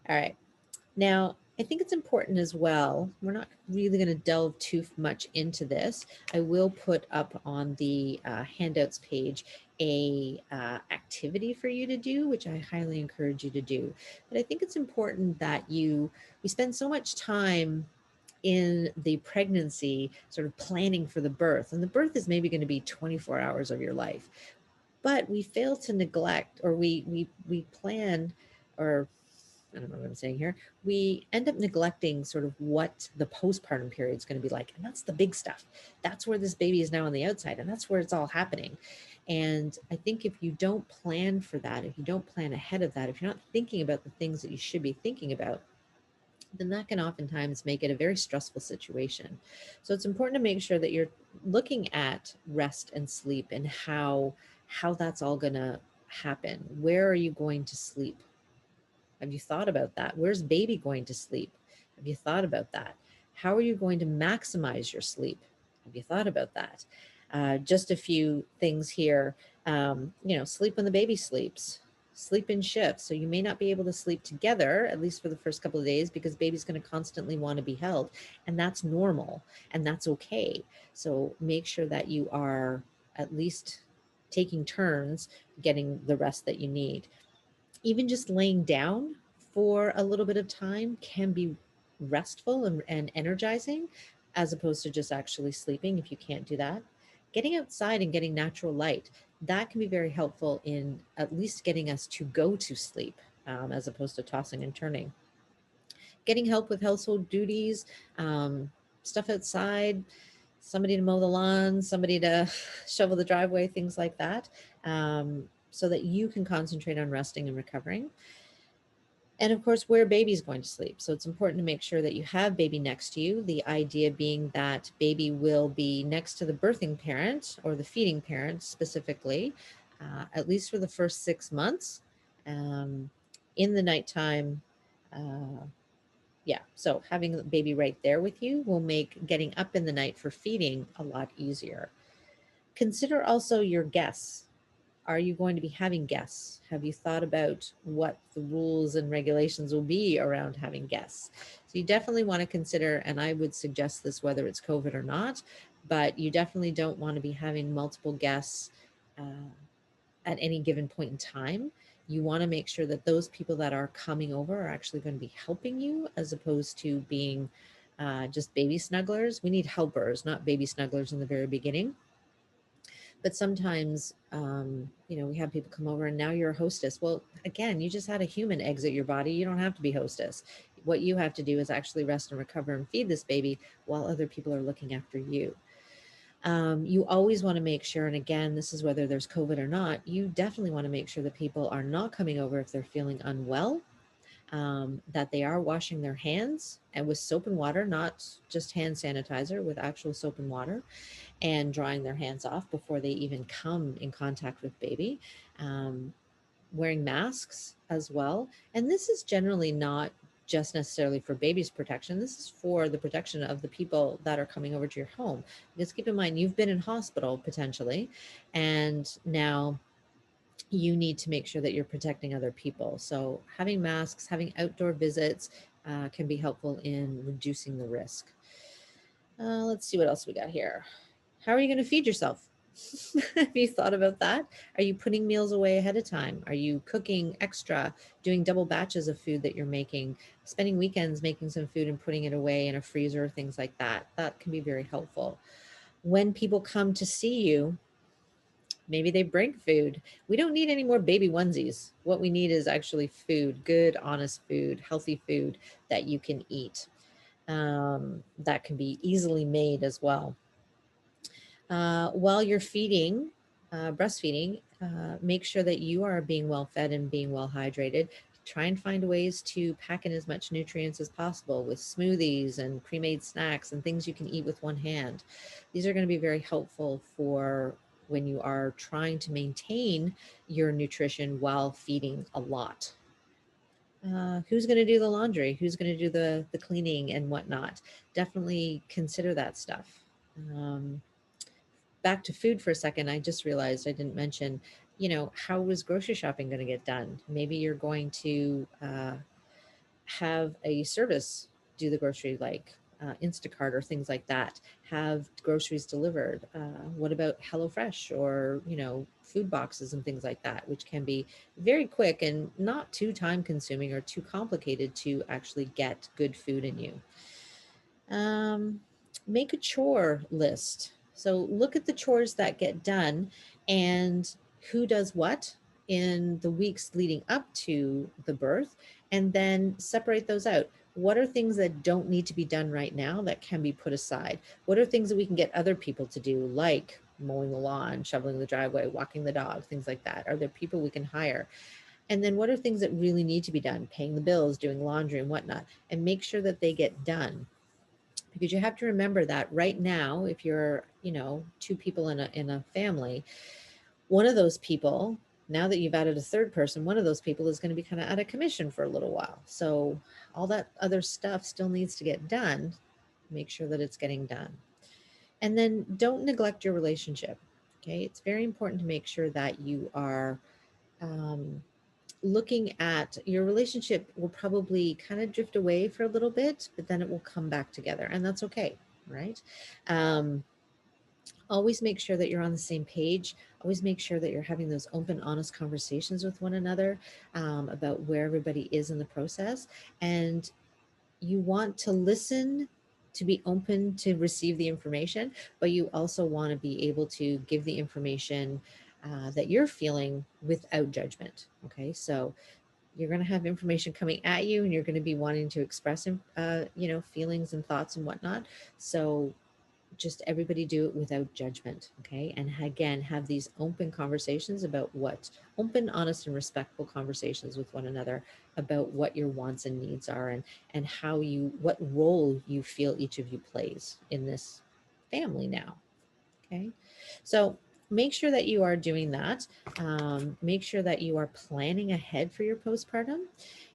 All right. Now, I think it's important as well. We're not really going to delve too much into this. I will put up on the handouts page a activity for you to do, which I highly encourage you to do. But I think it's important that we spend so much time in the pregnancy sort of planning for the birth, and the birth is maybe going to be 24 hours of your life, but we fail to neglect, or we plan, or I don't know what I'm saying here. We end up neglecting sort of what the postpartum period is going to be like. And that's the big stuff. That's where this baby is now on the outside, and that's where it's all happening. And I think if you don't plan for that, if you don't plan ahead of that, if you're not thinking about the things that you should be thinking about, then that can oftentimes make it a very stressful situation. So it's important to make sure that you're looking at rest and sleep and how that's all going to happen. Where are you going to sleep? Have you thought about that? Where's baby going to sleep? Have you thought about that? How are you going to maximize your sleep? Have you thought about that? Just a few things here. Sleep when the baby sleeps, sleep in shifts. So you may not be able to sleep together, at least for the first couple of days, because baby's going to constantly want to be held. And that's normal and that's okay. So make sure that you are at least taking turns getting the rest that you need. Even just laying down for a little bit of time can be restful and energizing, as opposed to just actually sleeping if you can't do that. Getting outside and getting natural light, that can be very helpful in at least getting us to go to sleep, as opposed to tossing and turning. Getting help with household duties, stuff outside, somebody to mow the lawn, somebody to shovel the driveway, things like that, so that you can concentrate on resting and recovering. And of course, where baby's going to sleep. So it's important to make sure that you have baby next to you. The idea being that baby will be next to the birthing parent or the feeding parent specifically, at least for the first 6 months. Um, in the nighttime, yeah, so having the baby right there with you will make getting up in the night for feeding a lot easier. Consider also your guests. Are you going to be having guests? Have you thought about what the rules and regulations will be around having guests? So you definitely want to consider, and I would suggest this whether it's COVID or not, but you definitely don't want to be having multiple guests at any given point in time. You want to make sure that those people that are coming over are actually going to be helping you, as opposed to being just baby snugglers. We need helpers, not baby snugglers in the very beginning. But sometimes, we have people come over and now you're a hostess. Well, again, you just had a human exit your body. You don't have to be hostess. What you have to do is actually rest and recover and feed this baby while other people are looking after you. You always want to make sure, and again, this is whether there's COVID or not, you definitely want to make sure that people are not coming over if they're feeling unwell, that they are washing their hands and with soap and water, not just hand sanitizer, with actual soap and water, and drying their hands off before they even come in contact with baby. Um, Wearing masks as well. And this is generally not just necessarily for baby's protection. This is for the protection of the people that are coming over to your home. Because keep in mind, you've been in hospital potentially, and now you need to make sure that you're protecting other people. So having masks, having outdoor visits can be helpful in reducing the risk. Let's see what else we got here. How are you going to feed yourself? Have you thought about that? Are you putting meals away ahead of time? Are you cooking extra, doing double batches of food that you're making, spending weekends making some food and putting it away in a freezer, things like that? That can be very helpful. When people come to see you, maybe they bring food. We don't need any more baby onesies. What we need is actually food, good, honest food, healthy food that you can eat. That can be easily made as well. While you're feeding, breastfeeding, make sure that you are being well fed and being well hydrated. Try and find ways to pack in as much nutrients as possible with smoothies and pre-made snacks and things you can eat with one hand. These are going to be very helpful for when you are trying to maintain your nutrition while feeding a lot. Who's going to do the laundry? Who's going to do the cleaning and whatnot? Definitely consider that stuff. Back to food for a second, I just realized I didn't mention, how is grocery shopping going to get done? Maybe you're going to have a service do the grocery, like Instacart or things like that. Have groceries delivered. What about HelloFresh or, food boxes and things like that, which can be very quick and not too time consuming or too complicated to actually get good food in you. Um, Make a chore list. So look at the chores that get done and who does what in the weeks leading up to the birth, and then separate those out. What are things that don't need to be done right now that can be put aside? What are things that we can get other people to do, like mowing the lawn, shoveling the driveway, walking the dog, things like that? Are there people we can hire? And then what are things that really need to be done, paying the bills, doing laundry and whatnot, and make sure that they get done, because you have to remember that right now, if you're, two people in a family, one of those people, now that you've added a third person, one of those people is going to be kind of out of commission for a little while. So all that other stuff still needs to get done. Make sure that it's getting done. And then don't neglect your relationship. Okay. It's very important to make sure that you are um, looking at your relationship. Will probably kind of drift away for a little bit, but then it will come back together, and that's okay, right? Um, Always make sure that you're on the same page. Always make sure that you're having those open, honest conversations with one another, about where everybody is in the process. And you want to listen, to be open to receive the information, but you also want to be able to give the information that you're feeling without judgment. Okay, so you're going to have information coming at you, and you're going to be wanting to express feelings and thoughts and whatnot. So just everybody do it without judgment. Okay, and again, have these open conversations about what, open, honest, and respectful conversations with one another about what your wants and needs are, and how you, what role you feel each of you plays in this family now. Okay, so make sure that you are doing that. Make sure that you are planning ahead for your postpartum.